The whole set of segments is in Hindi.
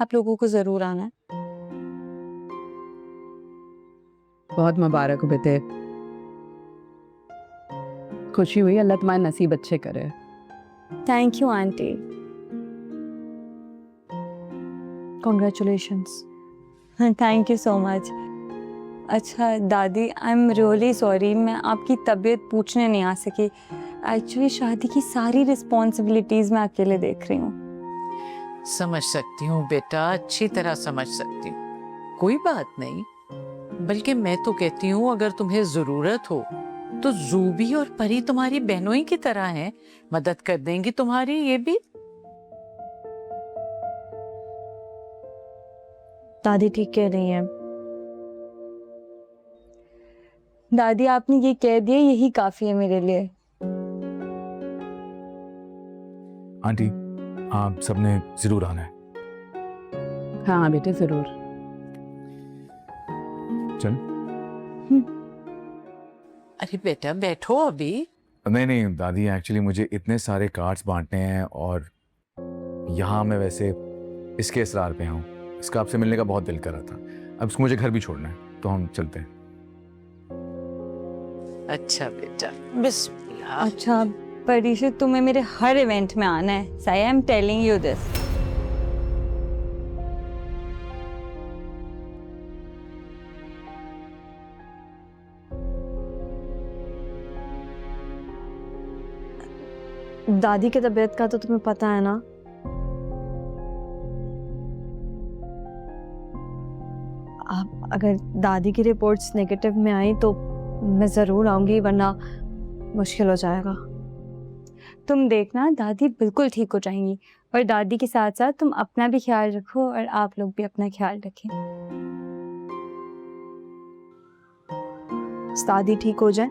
आप लोगों को जरूर आना है। बहुत मुबारक हो बेटे, खुशी हुई, अल्लाह तुम्हारे नसीब अच्छे करे। Thank you aunty, congratulations. Thank you so much. अच्छा दादी, आई एम रियली सॉरी, मैं आपकी तबीयत पूछने नहीं आ सकी। एक्चुअली शादी की सारी रिस्पॉन्सिबिलिटीज मैं अकेले देख रही हूँ। समझ सकती हूँ बेटा, अच्छी तरह समझ सकती हूँ, कोई बात नहीं। बल्कि मैं तो कहती हूँ अगर तुम्हें जरूरत हो तो जूबी और परी तुम्हारी बहनों ही की तरह हैं, मदद कर देंगी तुम्हारी ये भी। दादी ठीक कह रही हैं। दादी आपने ये कह दिया यही काफी है मेरे लिए। आंटी, आप सबने जरूर आना है। हाँ बेटे जरूर। चल। अरे बेटा बैठो अभी। नहीं नहीं दादी, एक्चुअली मुझे इतने सारे कार्ड्स बांटने हैं और यहाँ मैं वैसे इसके इसरार पे हूँ। इसका आपसे मिलने का बहुत दिल कर रहा था। अब इसको मुझे घर भी छोड़ना है, तो हम चलते हैं। अच्छा बेटा, बिस्मिल्लाह। अच्छा परीक्षित, तुम्हें मेरे हर इवेंट में आना है। I am telling you this. दादी की तबीयत का तो तुम्हें पता है ना। आप अगर दादी की रिपोर्ट्स नेगेटिव में आई तो मैं जरूर आऊंगी, वरना मुश्किल हो जाएगा। तुम देखना दादी बिल्कुल ठीक हो जाएंगी, और दादी के साथ साथ तुम अपना भी ख्याल रखो और आप लोग भी अपना ख्याल रखें। दादी ठीक हो जाए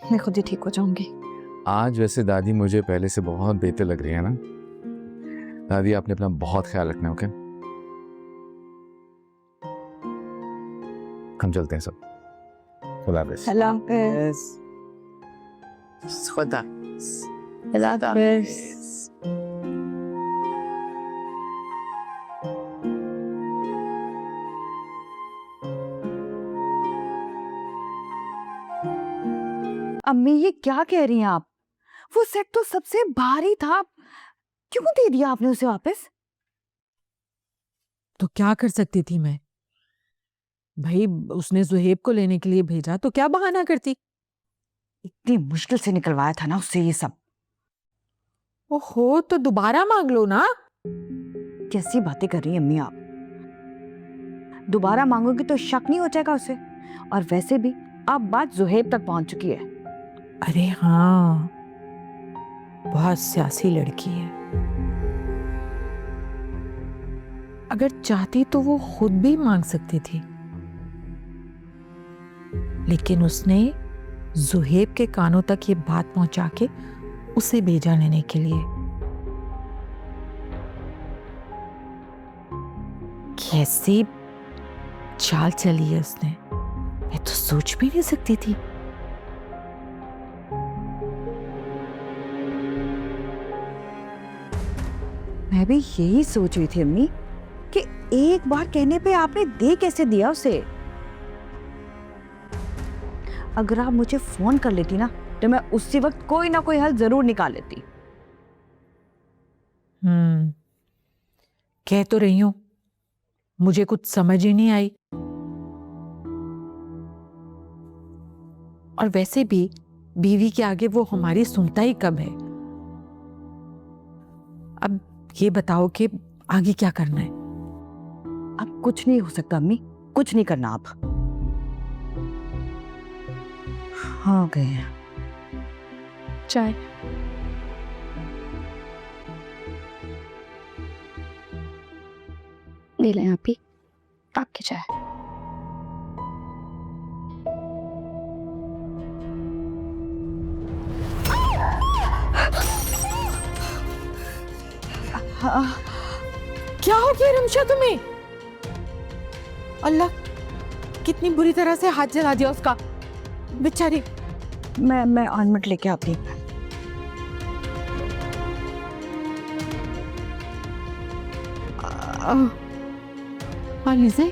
मैं खुद ही ठीक हो जाऊंगी। आज वैसे दादी मुझे पहले से बहुत बेहतर लग रही है ना। दादी आपने अपना बहुत ख्याल रखना है, ओके? हम चलते हैं सब। खुदा हाफिज़। अल्लाह हाफिज़। खुदा अल्लाह हाफिज़। अम्मी ये क्या कह रही हैं आप? वो सेट तो सबसे भारी था, क्यों दे दिया आपने उसे वापस? तो क्या कर सकती थी मैं? भाई उसने जुहेब को लेने के लिए भेजा तो क्या बहाना करती? इतनी मुश्किल से निकलवाया था ना उससे ये सब। ओहो, तो दोबारा मांग लो ना। कैसी बातें कर रही हैं अम्मी आप? दोबारा मांगोगी तो शक नहीं हो जाएगा उसे? और वैसे भी अब बात जुहेब तक पहुंच चुकी है। अरे हाँ, बहुत सियासी लड़की है। अगर चाहती तो वो खुद भी मांग सकती थी, लेकिन उसने जुहेब के कानों तक ये बात पहुंचा के उसे भेजा लेने के लिए। कैसी चाल चली है उसने, मैं तो सोच भी नहीं सकती थी। मैं भी यही सोच रही थी अम्मी कि एक बार कहने पे आपने दे कैसे दिया उसे। अगर आप मुझे फोन कर लेती ना तो मैं उसी वक्त कोई ना कोई हल जरूर निकाल लेती। कह तो रही हूं, मुझे कुछ समझ ही नहीं आई। और वैसे भी बीवी के आगे वो हमारी सुनता ही कब है। अब ये बताओ कि आगे क्या करना है? अब कुछ नहीं हो सकता अम्मी, कुछ नहीं करना आप। हाँ गए हैं। चाय। ले लें आप ही, आपकी चाय। क्या हो गया रमशा तुम्हें? अल्लाह, कितनी बुरी तरह से हाथ जला दिया उसका बेचारी। मैं ऑर्नमेंट लेके आती हूँ। अलीज़े,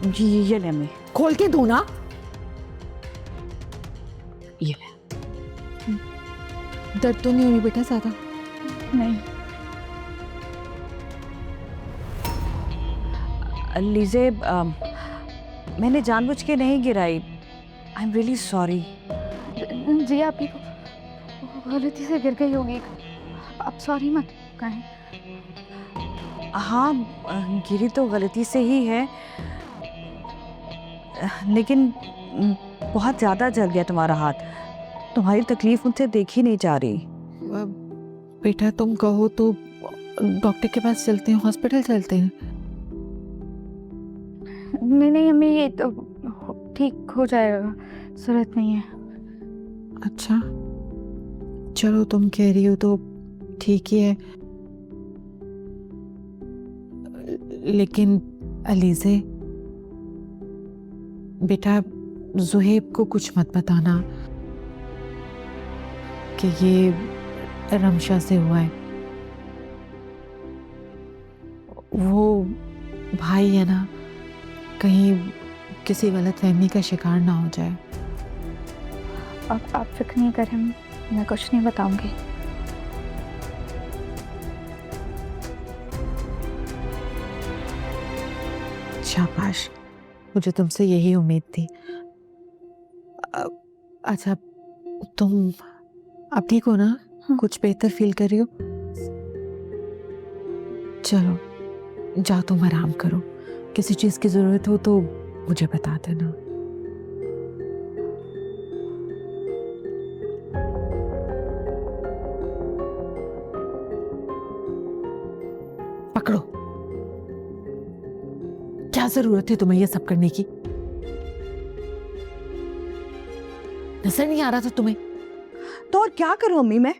जी ये ले अम्मी। खोल के दो ना। ये ले। दर्द तो नहीं हो रही बेटा ज्यादा? नहीं लीजे, मैंने जानबूझ के नहीं गिराई। I am really sorry. जी आपकी गलती से गिर गई होगी, आप सॉरी मत कहें। हाँ गिरी तो गलती से ही है, लेकिन बहुत ज़्यादा जल गया तुम्हारा हाथ। तुम्हारी तकलीफ मुझसे देखी नहीं जा रही। बेटा तुम कहो तो डॉक्टर के पास चलते हैं, हॉस्पिटल चलते हैं। नहीं नहीं अम्मी, ये तो ठीक हो जाएगा, जरूरत नहीं है। अच्छा चलो, तुम कह रही हो तो ठीक ही है, लेकिन अलीज़े बेटा ज़ुहैब को कुछ मत बताना कि ये रमशा से हुआ है। वो भाई है ना, कहीं किसी गलतफहमी का शिकार ना हो जाए। आप फिक्र नहीं करें, मैं कुछ नहीं बताऊंगी। शाबाश, मुझे तुमसे यही उम्मीद थी। अच्छा तुम अब ठीक हो ना? हाँ। कुछ बेहतर फील कर रही हो? चलो जाओ, तुम आराम करो। किसी चीज की जरूरत हो तो मुझे बता देना। पकड़ो, क्या जरूरत है तुम्हें ये सब करने की? नजर नहीं आ रहा था तुम्हें? तो और क्या करूं अम्मी मैं?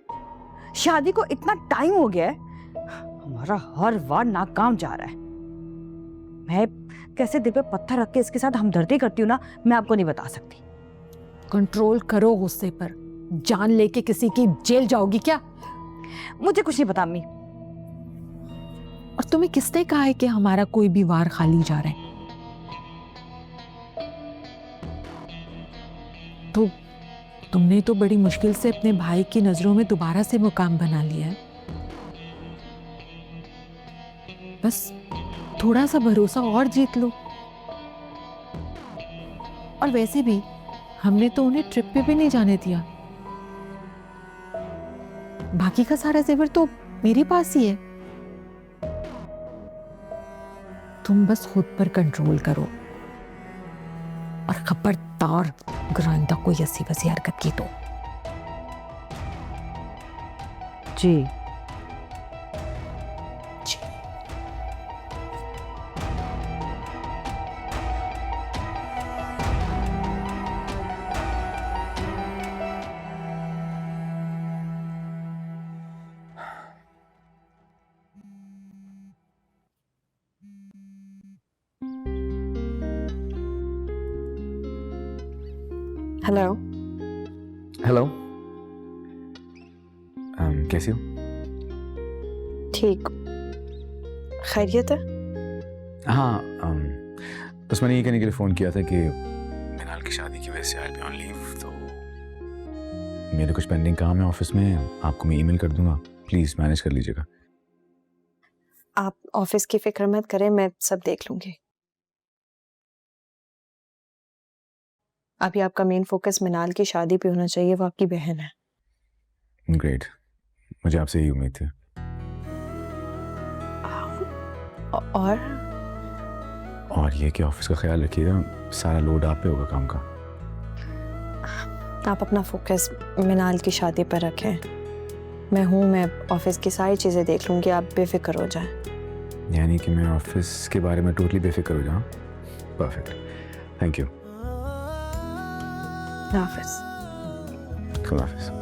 शादी को इतना टाइम हो गया है, हमारा हर बार नाकाम जा रहा है। मैं कैसे दिल पे पत्थर रख के इसके साथ हमदर्दी करती हूँ ना, मैं आपको नहीं बता सकती। कंट्रोल करो गुस्से पर, जान लेके किसी की जेल जाओगी क्या? मुझे कुछ नहीं पता अम्मी। और तुम्हें किसने कहा है कि हमारा कोई भी वार खाली जा रहा है? तो तुमने तो बड़ी मुश्किल से अपने भाई की नजरों में दोबारा से मुकाम बना लिया है। बस थोड़ा सा भरोसा और जीत लो। और वैसे भी हमने तो उन्हें ट्रिप पे भी नहीं जाने दिया। बाकी का सारा जेवर तो मेरे पास ही है। तुम बस खुद पर कंट्रोल करो, और खबरदार ग्रांदा कोई ऐसी वैसी हरकत की तो। जी हेलो। हेलो, कैसी हो? ठीक, खैरियत है? हाँ, बस मैंने ये कहने के लिए फ़ोन किया था कि मिनाल की शादी की वजह से आई बी ऑन लीव, तो मेरे कुछ पेंडिंग काम है ऑफिस में, आपको मैं ईमेल कर दूंगा, प्लीज़ मैनेज कर लीजिएगा। आप ऑफिस की फिक्र मत करें, मैं सब देख लूंगी। अभी आपका मेन फोकस मिनाल की शादी पे होना चाहिए, वो आपकी बहन है। ग्रेट, मुझे आपसे यही उम्मीद थी। और ये कि ऑफिस का ख्याल रखिएगा, सारा लोड आप पे होगा काम का। आप अपना फोकस मिनाल की शादी पर रखें। मैं हूँ, मैं ऑफिस की सारी चीज़ें देख लूँगी, आप बेफिक्र हो जाएं। यानी कि मैं ऑफिस के बारे में टोटली बेफिक्र हो जाऊँ? Perfect, thank you. हाफिज। खुदा हाफिज़।